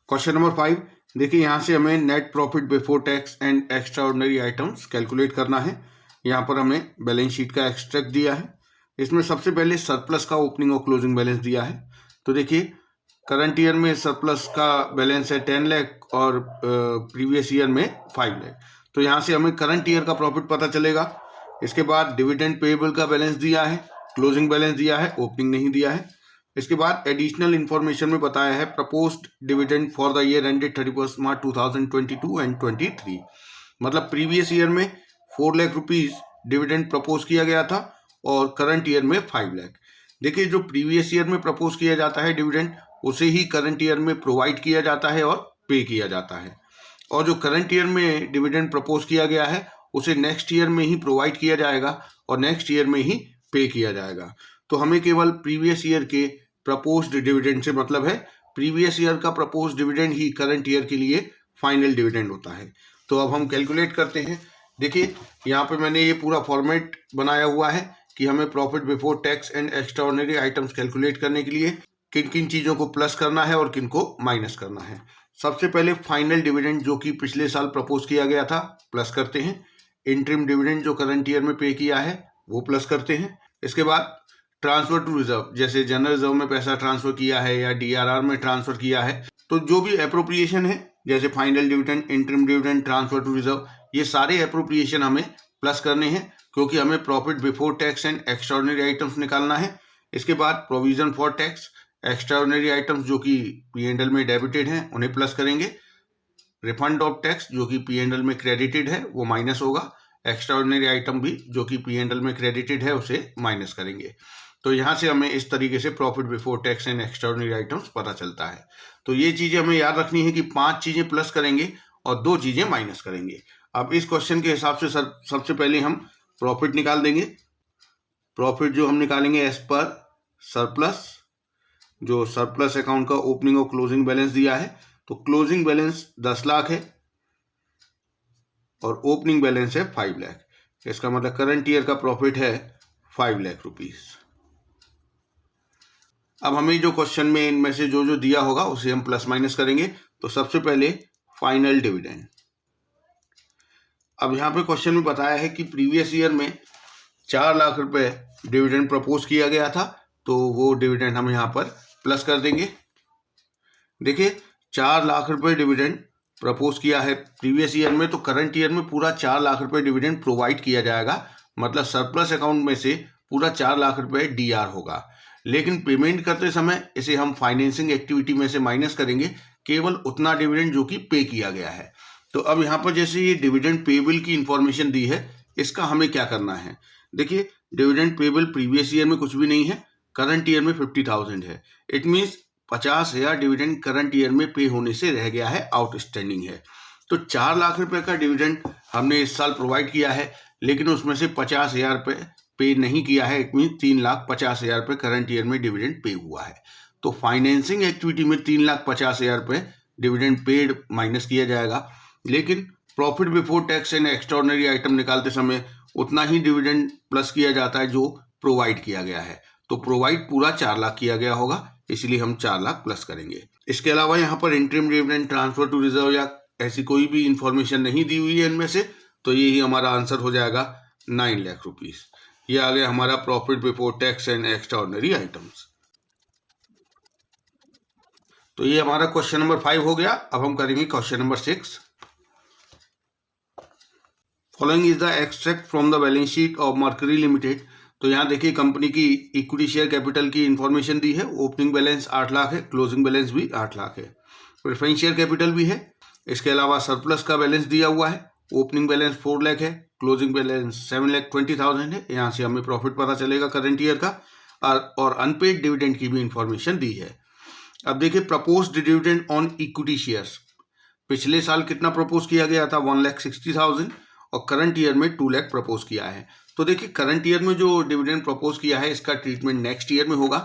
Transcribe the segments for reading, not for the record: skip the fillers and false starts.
Question number 5 देखिए, यहाँ से हमें net profit before tax and extraordinary items calculate करना है। यहाँ पर हमें बैलेंस शीट का एक्सट्रैक्ट दिया है। इसमें सबसे पहले सरप्लस का ओपनिंग और क्लोजिंग बैलेंस दिया है। तो देखिए, करंट ईयर में सरप्लस का बैलेंस है 10 लाख और प्रीवियस ईयर में 5 लाख। तो यहाँ से हमें करंट ईयर का प्रॉफिट पता चलेगा। इसके बाद डिविडेंड पेएबल का बैलेंस दिया है, क्लोजिंग बैलेंस दिया है, ओपनिंग नहीं दिया है। इसके बाद एडिशनल इंफॉर्मेशन में बताया है proposed dividend for the year ended 31 March 2022 and 23। मतलब प्रीवियस ईयर में 4 लाख रुपीज डिविडेंड प्रपोज किया गया था और करंट ईयर में 5 लाख। देखिए, जो प्रीवियस ईयर में प्रपोज किया जाता है डिविडेंड, उसे ही करंट ईयर में प्रोवाइड किया जाता है और पे किया जाता है, और जो करंट ईयर में डिविडेंड प्रपोज किया गया है उसे नेक्स्ट ईयर में ही प्रोवाइड किया जाएगा और नेक्स्ट ईयर में ही पे किया जाएगा। तो हमें केवल प्रीवियस ईयर के प्रपोज्ड डिविडेंड से मतलब है। प्रीवियस ईयर का प्रपोज्ड डिविडेंड ही करंट ईयर के लिए फाइनल डिविडेंड होता है। तो अब हम कैलकुलेट करते हैं। देखिए, यहाँ पे मैंने ये पूरा फॉर्मेट बनाया हुआ है कि हमें profit before tax and extraordinary items calculate करने के लिए किन किन चीज़ों को प्लस करना है और किन को माइनस करना है। सबसे पहले फाइनल डिविडेंड जो कि पिछले साल प्रपोज किया गया था, प्लस करते हैं। इंटरिम डिविडेंड जो करंट ईयर में पे किया है वो प्लस करते हैं। इसके बाद ट्रांसफर टू रिजर्व, जैसे जनरल रिजर्व में पैसा ट्रांसफर किया है या डीआरआर में ट्रांसफर किया है, तो जो भी एप्रोप्रिएशन है जैसे final dividend, interim dividend, transfer to reserve, ये सारे एप्रोप्रिएशन हमें प्लस करने हैं क्योंकि हमें profit before tax and extraordinary items निकालना है। इसके बाद provision for tax, extraordinary items जो कि पी&एल में डेबिटेड हैं उन्हें प्लस करेंगे। रिफंड ऑफ टैक्स जो कि पी&एल में क्रेडिटेड है वो माइनस होगा। एक्स्ट्राऑर्डिनरी आइटम भी जो कि पी&एल में क्रेडिटेड है उसे माइनस करेंगे। तो यहाँ से हमें इस तरीके से profit before tax and extraordinary items पता चलता है। तो ये चीज़ें हमें याद रखनी है कि 5 चीज़ें प्लस करेंगे और 2 चीज़ें माइनस करेंगे। अब इस क्वेश्चन के हिसाब से सबसे पहले हम प्रॉफिट निकाल देंगे। प्रॉफिट जो हम निकालेंगे एज पर सरप्लस, जो सरप्लस अकाउंट का ओपनिंग और क्लोजिंग बैलेंस दिया है, तो क्लोजिंग बैलेंस 10 लाख है और ओपनिंग बैलेंस है 5 लाख। इसका मतलब करंट ईयर का प्रॉफिट है 5 लाख रुपीज। अब हमें जो क्वेश्चन में इनमें से जो जो दिया होगा उसे हम प्लस माइनस करेंगे। तो सबसे पहले फाइनल डिविडेंड। अब यहाँ पे क्वेश्चन में बताया है कि प्रीवियस ईयर में 4 लाख रुपए डिविडेंड प्रपोज किया गया था, तो वो डिविडेंड हम यहाँ पर प्लस कर देंगे। देखिए, 4 लाख रुपए डिविडेंड प्रपोज किया है प्रीवियस ईयर में, तो करंट ईयर में पूरा 4 लाख रुपए डिविडेंड प्रोवाइड किया जाएगा। मतलब सरप्लस अकाउंट में से पूरा 4 लाख रुपए डीआर होगा, लेकिन पेमेंट करते समय इसे हम फाइनेंसिंग एक्टिविटी में से माइनस करेंगे, केवल उतना डिविडेंड जो कि पे किया गया है। तो अब यहाँ पर जैसे ये डिविडेंड पेएबल की इंफॉर्मेशन दी है, इसका हमें क्या करना है। देखिए, डिविडेंड पेएबल प्रीवियस ईयर में कुछ भी नहीं है, करंट ईयर में 50,000 है। It means 50,000 dividend current year में पे होने से रह गया है, आउटस्टैंडिंग है। तो 4 लाख रुपए का डिविडेंड हमने इस साल प्रोवाइड किया है, लेकिन उसमें से 50,000 रुपये पे नहीं किया है। इट मीन 3,50,000 रुपये करंट ईयर में डिविडेंड पे हुआ है। तो फाइनेंसिंग एक्टिविटी में 3,50,000 रुपये डिविडेंड पेड माइनस किया जाएगा, लेकिन profit before tax and extraordinary item निकालते समय उतना ही डिविडेंड प्लस किया जाता है जो प्रोवाइड किया गया है। तो प्रोवाइड पूरा 4 लाख किया गया होगा, इसलिए हम 4 लाख प्लस करेंगे। इसके अलावा यहाँ पर interim dividend, transfer to reserve या ऐसी कोई भी इंफॉर्मेशन नहीं दी हुई है इनमें से, तो यही हमारा आंसर हो जाएगा 9 लाख रुपीज। ये आ गया हमारा profit before tax and extraordinary items. तो ये हमारा क्वेश्चन नंबर 5 हो गया। अब हम करेंगे question number 6। Following is the extract from the balance sheet of mercury limited. तो यहाँ देखिए, कंपनी की इक्विटी शेयर कैपिटल की इंफॉर्मेशन दी है। ओपनिंग बैलेंस 8 लाख है, क्लोजिंग बैलेंस भी 8 लाख है, प्रेफरेंस शेयर कैपिटल भी है। इसके अलावा सरप्लस का बैलेंस दिया हुआ है। ओपनिंग बैलेंस 4 लाख है, क्लोजिंग बैलेंस 7,20,000 है। यहाँ से हमें प्रॉफिट पता चलेगा करंट ईयर का, और अनपेड डिविडेंड की भी इंफॉर्मेशन दी है। अब देखिए, proposed dividend on equity shares, पिछले साल कितना प्रपोज किया गया था, 1,60,000, और करंट ईयर में 2 लाख प्रपोज किया है। तो देखिए, करंट ईयर में जो डिविडेंड प्रपोज किया है इसका ट्रीटमेंट नेक्स्ट ईयर में होगा।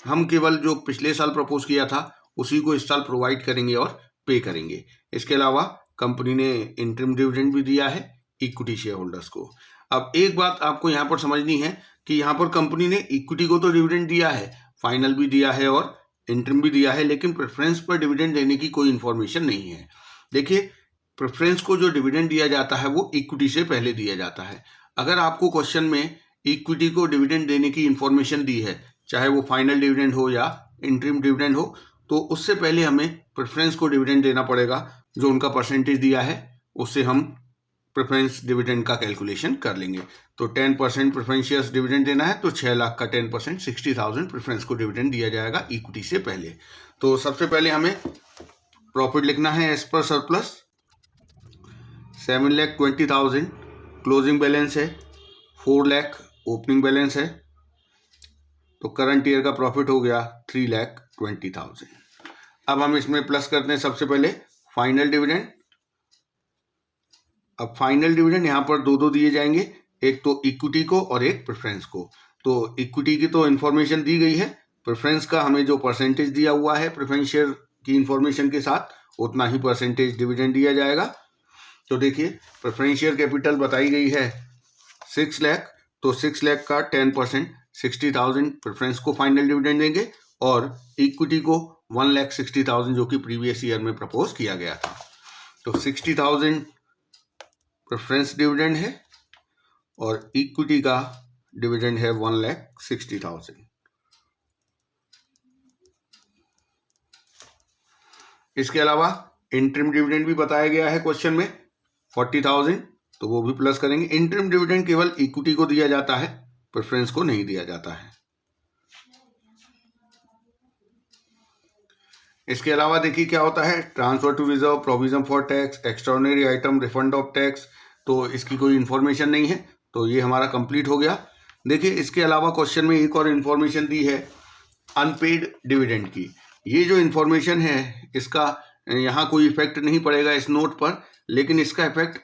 हम केवल जो पिछले साल प्रपोज किया था उसी को इस साल प्रोवाइड करेंगे और पे करेंगे। इसके अलावा कंपनी ने इंटरिम डिविडेंड भी दिया है इक्विटी शेयर होल्डर्स को। अब एक बात आपको यहाँ पर समझनी है कि यहाँ पर कंपनी ने इक्विटी को तो डिविडेंड दिया है, फाइनल भी दिया है और इंटरिम भी दिया है, लेकिन प्रेफरेंस पर डिविडेंड देने की कोई इन्फॉर्मेशन नहीं है। देखिए, प्रेफरेंस को जो डिविडेंड दिया जाता है वो इक्विटी से पहले दिया जाता है। अगर आपको क्वेश्चन में इक्विटी को डिविडेंड देने की इन्फॉर्मेशन दी है, चाहे वो फाइनल डिविडेंड हो या इंटरिम डिविडेंड हो, तो उससे पहले हमें प्रेफरेंस को डिविडेंड देना पड़ेगा। जो उनका परसेंटेज दिया है उससे हम प्रेफरेंस डिविडेंड का कैलकुलेशन कर लेंगे। तो 10% प्रेफरेंशियल डिविडेंड देना है, तो 6 लाख का 10% 60,000 प्रेफरेंस को डिविडेंड दिया जाएगा इक्विटी से पहले। तो सबसे पहले हमें प्रॉफिट लिखना है as per surplus. 7,20,000 closing balance है, 4 लाख ओपनिंग बैलेंस है, तो करंट ईयर का प्रॉफिट हो गया 3,20,000। अब हम इसमें प्लस करते हैं सबसे पहले फाइनल डिविडेंड। अब फाइनल डिविडेंड यहाँ पर दो दिए जाएंगे, एक तो इक्विटी को और एक प्रेफरेंस को। तो इक्विटी की तो इन्फॉर्मेशन दी गई है, प्रेफरेंस का हमें जो परसेंटेज दिया हुआ है प्रेफरेंस शेयर की इन्फॉर्मेशन के साथ, उतना ही परसेंटेज डिविडेंड दिया जाएगा। तो देखिए, प्रेफरेंस शेयर कैपिटल बताई गई है 6 लाख, तो 6 लाख का 10% 60,000 प्रेफरेंस को फाइनल डिविडेंड देंगे और इक्विटी को 1,60,000 जो कि प्रीवियस ईयर में प्रपोज किया गया था। तो 60,000 प्रेफरेंस डिविडेंड है और इक्विटी का डिविडेंड है 1,60,000। इसके अलावा इंटरिम डिविडेंड भी बताया गया है क्वेश्चन में 40,000, तो वो भी प्लस करेंगे। इंटरिम डिविडेंड केवल इक्विटी को दिया जाता है, प्रेफरेंस को नहीं दिया जाता है। इसके अलावा देखिए क्या होता है, transfer to reserve, provision for tax, extraordinary item, refund of tax, तो इसकी कोई इन्फॉर्मेशन नहीं है, तो ये हमारा कंप्लीट हो गया। देखिए, इसके अलावा क्वेश्चन में एक और इन्फॉर्मेशन दी है अनपेड डिविडेंड की। ये जो इन्फॉर्मेशन है इसका यहाँ कोई इफेक्ट नहीं पड़ेगा इस नोट पर, लेकिन इसका इफेक्ट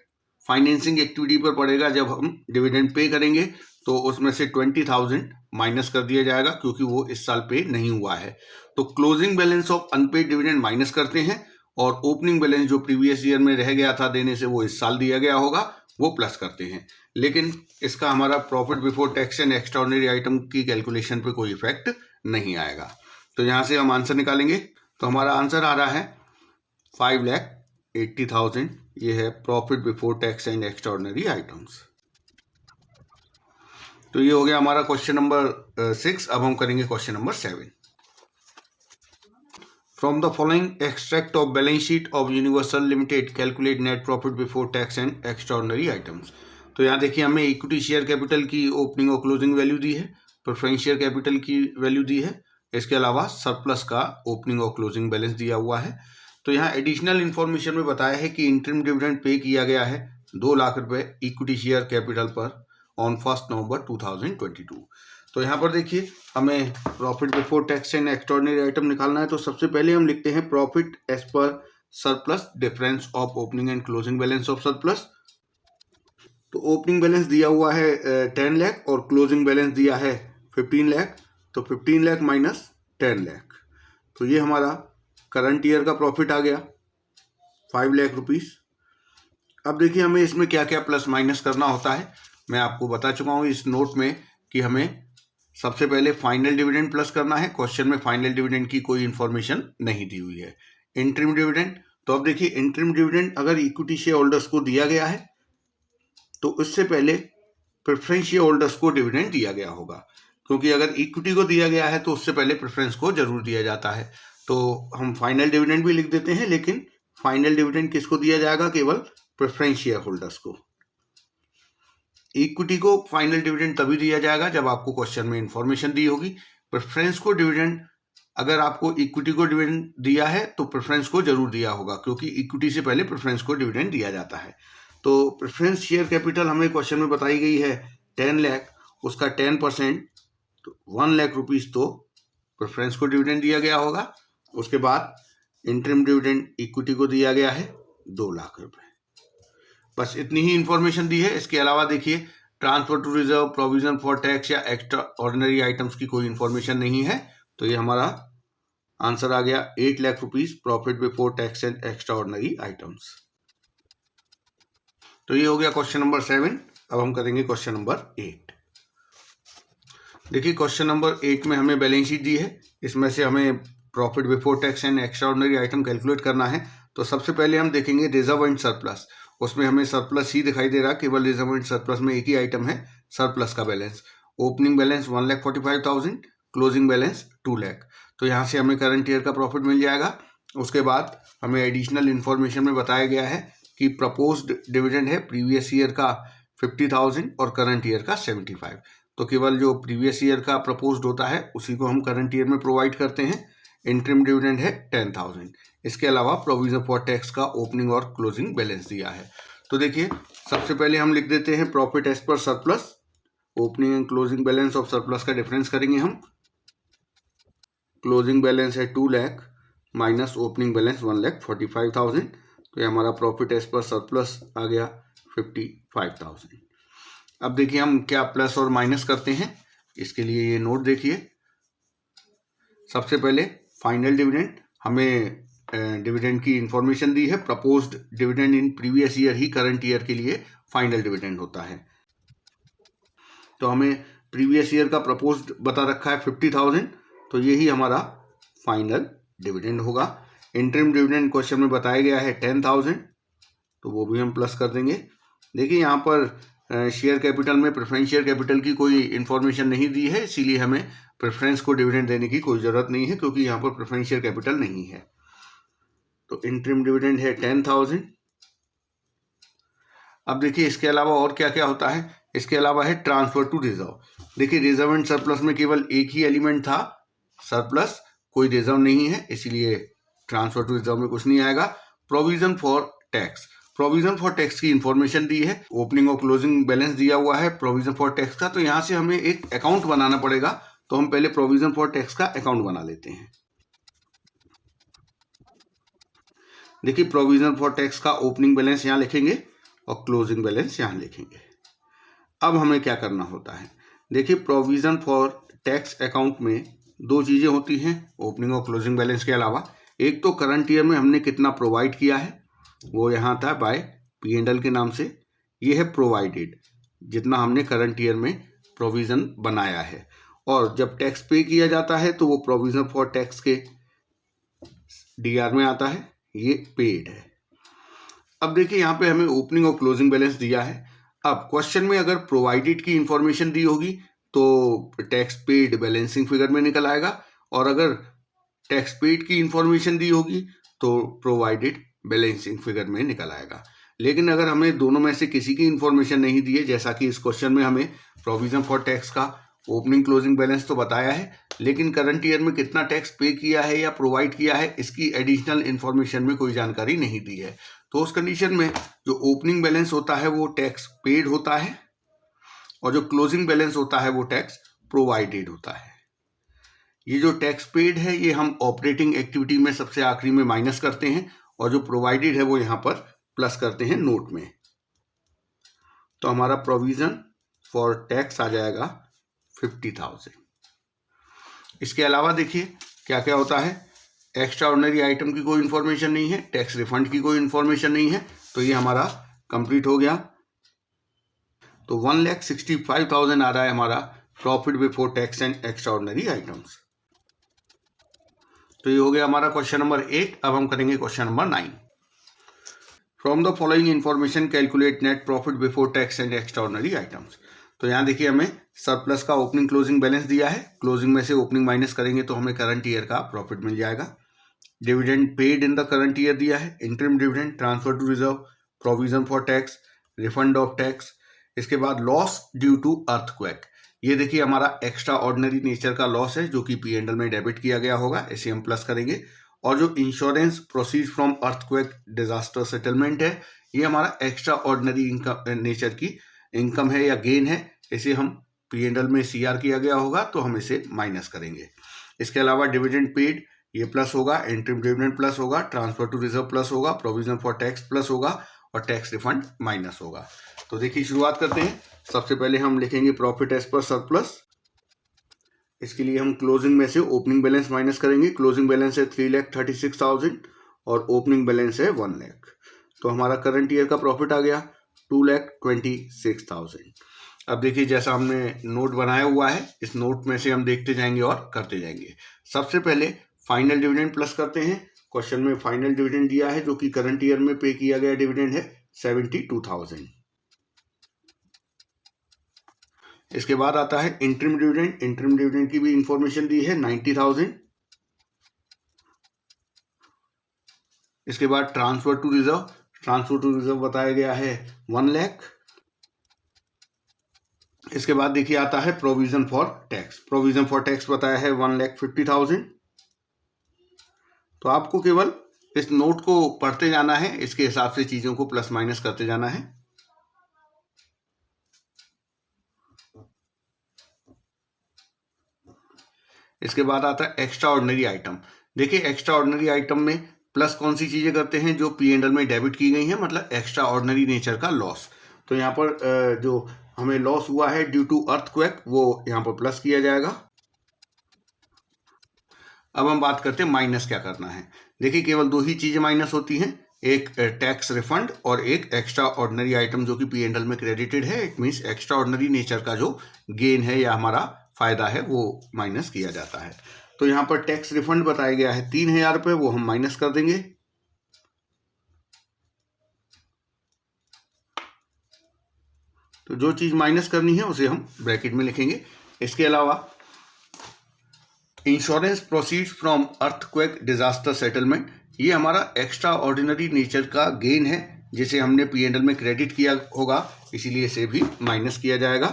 फाइनेंसिंग एक्टिविटी पर पड़ेगा। जब हम डिविडेंड पे करेंगे तो उसमें से 20,000 माइनस कर दिया जाएगा, क्योंकि वो इस साल पे नहीं हुआ है। तो closing balance of unpaired dividend minus करते हैं और ओपनिंग बैलेंस जो प्रीवियस ईयर में रह गया था देने से, वो इस साल दिया गया होगा, वो प्लस करते हैं। लेकिन इसका हमारा profit before tax and extraordinary item की कैलकुलेशन पे कोई इफेक्ट नहीं आएगा। तो यहाँ से हम आंसर निकालेंगे, तो हमारा आंसर आ रहा है 5,80,000। ये है profit before tax and extraordinary items. तो ये हो गया हमारा क्वेश्चन नंबर 6। अब हम करेंगे question number 7। From the following extract of balance sheet of universal limited calculate net profit before tax and extraordinary items. तो यहाँ देखिए, हमें इक्विटी शेयर कैपिटल की ओपनिंग और क्लोजिंग वैल्यू दी है, प्रेफरेंस शेयर कैपिटल की वैल्यू दी है, इसके अलावा सरप्लस का ओपनिंग और क्लोजिंग बैलेंस दिया हुआ है। तो यहाँ एडिशनल इन्फॉर्मेशन में बताया है कि इंटरिम डिविडेंड पे किया गया है 2 लाख रुपए इक्विटी शेयर कैपिटल पर ऑन 1 नवंबर 2022। तो यहाँ पर देखिए, हमें profit before tax and extraordinary item निकालना है। तो सबसे पहले हम लिखते हैं profit as per surplus difference of opening and closing balance of surplus. तो ओपनिंग बैलेंस दिया हुआ है 10 लाख और क्लोजिंग बैलेंस दिया है 15 लाख, तो 15 लाख माइनस 10 लाख, तो ये हमारा करंट ईयर का प्रॉफिट आ गया 5 लाख रुपीस। अब देखिए, हमें इसमें क्या क्या प्लस माइनस करना होता है, मैं आपको बता चुका हूँ इस नोट में कि हमें सबसे पहले फाइनल डिविडेंड प्लस करना है। क्वेश्चन में फाइनल डिविडेंड की कोई इन्फॉर्मेशन नहीं दी हुई है। इंटरिम डिविडेंड, तो अब देखिए, इंटरिम डिविडेंड अगर इक्विटी शेयर होल्डर्स को दिया गया है तो उससे पहले प्रेफरेंस शेयर होल्डर्स को डिविडेंड दिया गया होगा, क्योंकि अगर इक्विटी को दिया गया है तो उससे पहले प्रेफरेंस को जरूर दिया जाता है। तो हम फाइनल डिविडेंड भी लिख देते हैं, लेकिन फाइनल डिविडेंड किसको दिया जाएगा, केवल प्रेफरेंस शेयर होल्डर्स को। इक्विटी को फाइनल डिविडेंड तभी दिया जाएगा जब आपको क्वेश्चन में इंफॉर्मेशन दी होगी। प्रेफरेंस को डिविडेंड, अगर आपको इक्विटी को डिविडेंड दिया है तो प्रेफरेंस को जरूर दिया होगा, क्योंकि इक्विटी से पहले प्रेफरेंस को डिविडेंड दिया जाता है। तो प्रेफरेंस शेयर कैपिटल हमें क्वेश्चन में बताई गई है 10 लाख, उसका 10% तो 1 लाख रुपीस तो प्रेफरेंस को डिविडेंड दिया गया होगा। उसके बाद इंटरिम डिविडेंड इक्विटी को दिया गया है 2 लाख रुपए। बस इतनी ही इंफॉर्मेशन दी है। इसके अलावा देखिए, transfer to reserve, provision for tax या एक्स्ट्रा ऑर्डिनरी आइटम्स की कोई इन्फॉर्मेशन नहीं है। तो ये हमारा आंसर आ गया 8 lakh rupees profit before tax and extraordinary items. तो ये हो गया क्वेश्चन नंबर 7। अब हम करेंगे क्वेश्चन नंबर 8। देखिए, क्वेश्चन नंबर 8 में हमें बैलेंस शीट दी है, इसमें से हमें profit before tax and extraordinary item calculate करना है तो सबसे पहले हम देखेंगे रिजर्व एंड सरप्लस। उसमें हमें सरप्लस ही दिखाई दे रहा, केवल रिजर्व एंड सरप्लस में एक ही आइटम है सरप्लस का balance. Opening balance 1,45,000, closing balance 2 lakh. तो यहाँ से हमें करंट ईयर का प्रॉफिट मिल जाएगा। उसके बाद हमें एडिशनल इन्फॉर्मेशन में बताया गया है कि प्रपोज्ड डिविडेंड है प्रीवियस ईयर का 50,000 और करंट ईयर का 75। तो केवल जो प्रीवियस ईयर का प्रपोज्ड होता है उसी को हम करंट ईयर में प्रोवाइड करते हैं। इंटरिम डिविडेंड है 10,000। इसके अलावा प्रोविजन फॉर टैक्स का ओपनिंग और क्लोजिंग बैलेंस दिया है। तो देखिए सबसे पहले हम लिख देते हैं profit as per surplus. Opening and closing balance of surplus का डिफरेंस करेंगे हम। क्लोजिंग बैलेंस है 2 लाख माइनस ओपनिंग बैलेंस 1,45,000। तो ये हमारा प्रॉफिट एज पर सरप्लस आ गया 55,000। अब देखिए हम क्या प्लस और माइनस करते हैं, इसके लिए ये नोट देखिए। सबसे पहले फाइनल डिविडेंड, हमें डिविडेंड की इंफॉर्मेशन दी है। Proposed dividend in previous year he current year के लिए फाइनल डिविडेंड होता है। तो हमें प्रीवियस ईयर का प्रपोज्ड बता रखा है 50,000, तो यही हमारा फाइनल डिविडेंड होगा। इंटरिम डिविडेंड क्वेश्चन में बताया गया है 10,000, तो वो भी हम प्लस कर देंगे। देखिए यहाँ पर शेयर कैपिटल में प्रेफरेंस शेयर कैपिटल की कोई इन्फॉर्मेशन नहीं दी है, इसीलिए हमें प्रेफरेंस को डिविडेंड देने की कोई ज़रूरत नहीं है, क्योंकि यहाँ पर प्रेफरेंस शेयर कैपिटल नहीं है। तो इंटरिम डिविडेंड है 10,000। अब देखिए इसके अलावा और क्या क्या होता है। इसके अलावा है ट्रांसफर टू रिजर्व। देखिए रिजर्व एंड सरप्लस में केवल एक ही एलिमेंट था सरप्लस, कोई रिजर्व नहीं है, इसीलिए ट्रांसफर टू रिजर्व में कुछ नहीं आएगा। Provision for tax, provision for tax की इंफॉर्मेशन दी है। ओपनिंग और क्लोजिंग बैलेंस दिया हुआ है प्रोविजन फॉर टैक्स का, तो यहाँ से हमें एक अकाउंट बनाना पड़ेगा। तो हम पहले प्रोविजन फॉर टैक्स का अकाउंट बना लेते हैं। देखिए प्रोविजन फॉर टैक्स का ओपनिंग बैलेंस यहाँ लिखेंगे और क्लोजिंग बैलेंस यहाँ लिखेंगे। अब हमें क्या करना होता है, देखिए प्रोविजन फॉर टैक्स अकाउंट में दो चीज़ें होती हैं ओपनिंग और क्लोजिंग बैलेंस के अलावा। एक तो करंट ईयर में हमने कितना प्रोवाइड किया है, वो यहाँ था बाय P&L के नाम से। ये है प्रोवाइडेड, जितना हमने करंट ईयर में प्रोविज़न बनाया है। और जब टैक्स पे किया जाता है तो वो प्रोविजन फॉर टैक्स के DR में आता है, ये पेड है। अब देखिए यहाँ पे हमें ओपनिंग और क्लोजिंग बैलेंस दिया है। अब क्वेश्चन में अगर प्रोवाइडेड की इंफॉर्मेशन दी होगी तो टैक्स पेड बैलेंसिंग फिगर में निकल आएगा, और अगर टैक्स पेड की इंफॉर्मेशन दी होगी तो प्रोवाइडेड बैलेंसिंग फिगर में निकल आएगा। लेकिन अगर हमें दोनों में से किसी की इंफॉर्मेशन नहीं दी है, जैसा कि इस क्वेश्चन में हमें प्रोविजन फॉर टैक्स का ओपनिंग क्लोजिंग बैलेंस तो बताया है, लेकिन करंट ईयर में कितना टैक्स पे किया है या प्रोवाइड किया है, इसकी एडिशनल इन्फॉर्मेशन में कोई जानकारी नहीं दी है। तो उस कंडीशन में जो ओपनिंग बैलेंस होता है वो टैक्स पेड होता है, और जो क्लोजिंग बैलेंस होता है वो टैक्स प्रोवाइडेड होता है। ये जो टैक्स पेड है ये हम ऑपरेटिंग एक्टिविटी में सबसे आखिरी में माइनस करते हैं, और जो प्रोवाइडेड है वो यहाँ पर प्लस करते हैं नोट में। तो हमारा प्रोविजन फॉर टैक्स आ जाएगा 50,000। इसके अलावा देखिए क्या क्या होता है। एक्स्ट्रा ऑर्डिनरी आइटम की कोई इन्फॉर्मेशन नहीं है, टैक्स रिफंड की कोई इन्फॉर्मेशन नहीं है, तो ये हमारा कंप्लीट हो गया। तो 1,65,000 आ रहा है हमारा profit before tax and extraordinary items. तो ये हो गया हमारा क्वेश्चन नंबर 8। अब हम करेंगे question number 9। From the following information calculate net profit before tax and extraordinary items. तो यहाँ देखिए हमें सरप्लस का ओपनिंग क्लोजिंग बैलेंस दिया है। क्लोजिंग में से ओपनिंग माइनस करेंगे तो हमें करंट ईयर का प्रॉफिट मिल जाएगा। Dividend paid in the current year दिया है, interim dividend, transfer to reserve, provision for tax, refund of tax. इसके बाद लॉस ड्यू टू अर्थक्वेक, ये देखिए हमारा एक्स्ट्रा ऑर्डिनरी नेचर का लॉस है जो कि P&L में डेबिट किया गया होगा, इसे हम प्लस करेंगे। और जो insurance proceed from earthquake disaster settlement है, ये हमारा एक्स्ट्रा ऑर्डिनरी इनकम नेचर की इनकम है या गेन है, इसे हम P&L में CR किया गया होगा तो हम इसे माइनस करेंगे। इसके अलावा डिविडेंड पेड ये प्लस होगा, इंटरिम डिविडेंड प्लस होगा, ट्रांसफर टू रिजर्व प्लस होगा, प्रोविजन फॉर टैक्स प्लस होगा, और टैक्स रिफंड माइनस होगा। तो देखिए शुरुआत करते हैं। सबसे पहले हम लिखेंगे प्रॉफिट एज पर सरप्लस। इसके लिए हम क्लोजिंग में से ओपनिंग बैलेंस माइनस करेंगे। क्लोजिंग बैलेंस है 3,36,000 और ओपनिंग बैलेंस है 1 लाख। तो हमारा करंट ईयर का प्रॉफिट आ गया 2,26,000। अब देखिए जैसा हमने नोट बनाया हुआ है, इस नोट में से हम देखते जाएंगे और करते जाएंगे। सबसे पहले फाइनल डिविडेंड प्लस करते हैं। क्वेश्चन में फाइनल डिविडेंड दिया है जो कि करंट ईयर में पे किया गया डिविडेंड है 72,000। इसके बाद आता है इंटरिम डिविडेंड। इंटरिम डिविडेंड की भी इंफॉर्मेशन दी है 90,000। इसके बाद transfer to reserve. Transfer to reserve बताया गया है 1 लाख। इसके बाद देखिए आता है provision for tax. Provision for tax बताया है 1,50,000। तो आपको केवल इस नोट को पढ़ते जाना है, इसके हिसाब से चीजों को प्लस माइनस करते जाना है। इसके बाद आता है एक्स्ट्रा ऑर्डिनरी आइटम। देखिए एक्स्ट्रा ऑर्डिनरी आइटम में प्लस कौन सी चीजें करते हैं, जो पी एंड एल में डेबिट की गई हैं, मतलब एक्स्ट्रा ऑर्डिनरी नेचर का लॉस। तो यहाँ पर जो हमें लॉस हुआ है ड्यू टू अर्थक्वेक वो यहाँ पर प्लस किया जाएगा। अब हम बात करते हैं माइनस क्या करना है। देखिए केवल दो ही चीजें माइनस होती हैं, एक टैक्स रिफंड और एक एक्स्ट्रा ऑर्डिनरी आइटम जो कि पी एंड एल में क्रेडिटेड है। It means extra ordinary nature का जो गेन है या हमारा फायदा है वो माइनस किया जाता है। तो यहाँ पर टैक्स रिफंड बताया गया है 3,000 रुपये, वो हम माइनस कर देंगे। तो जो चीज माइनस करनी है उसे हम ब्रैकेट में लिखेंगे। इसके अलावा insurance proceeds from earthquake disaster settlement, ये हमारा एक्स्ट्रा ऑर्डिनरी नेचर का गेन है जिसे हमने पी एंड एल में क्रेडिट किया होगा, इसीलिए इसे भी माइनस किया जाएगा।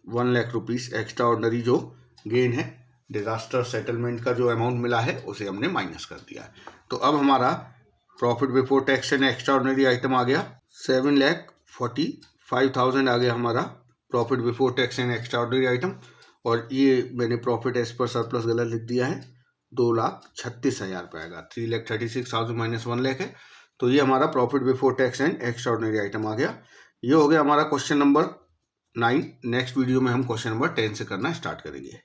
1 लाख रुपीस एक्स्ट्रा ऑर्डिनरी जो गेन है डिजास्टर सेटलमेंट का जो अमाउंट मिला है उसे हमने माइनस कर दिया। तो अब हमारा profit before tax and extraordinary item आ गया 7,45,000 आ गया हमारा profit before tax and extraordinary item. और ये मैंने प्रॉफिट एज पर सरप्लस गलत लिख दिया है, 2,36,000 रुपये आएगा। 3,36,000 माइनस 1 लाख है। तो ये हमारा profit before tax and extraordinary item आ गया। ये हो गया हमारा क्वेश्चन नंबर 9। नेक्स्ट वीडियो में हम क्वेश्चन नंबर 10 से करना स्टार्ट करेंगे।